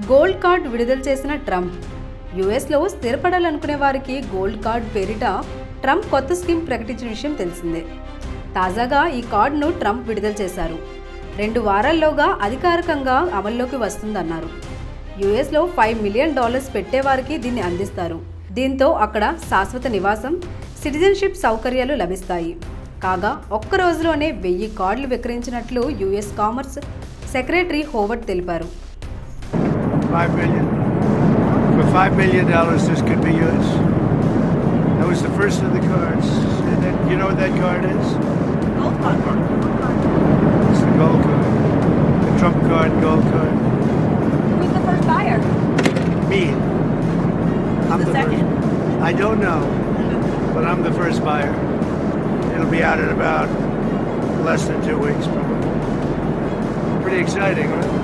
Gold card విడుదల చేసిన Trump. యుఎస్లో స్థిరపడాలనుకునే వారికి గోల్డ్ కార్డ్ పేరిట ట్రంప్ కొత్త స్కీమ్ ప్రకటించిన విషయం తెలిసిందే. తాజాగా ఈ కార్డును ట్రంప్ విడుదల చేశారు. 2 వారాల్లోగా అధికారికంగా అమల్లోకి వస్తుందన్నారు. యుఎస్లో $5 మిలియన్ పెట్టేవారికి దీన్ని అందిస్తారు. దీంతో అక్కడ శాశ్వత నివాసం, సిటిజన్షిప్ సౌకర్యాలు లభిస్తాయి. కాగా ఒక్క రోజులోనే 1000 కార్డులు విక్రయించినట్లు యుఎస్ కామర్స్ సెక్రటరీ హోవర్డ్ తెలిపారు. $5 million. For $5 million, this could be yours. That was the first of the cards. And then, you know what that card is? Gold card. It's the gold card. The Trump card, gold card. Who's the first buyer? Me. I'm The second? I don't know, but I'm the first buyer. It'll be out in about less than 2 weeks, probably. Pretty exciting, right?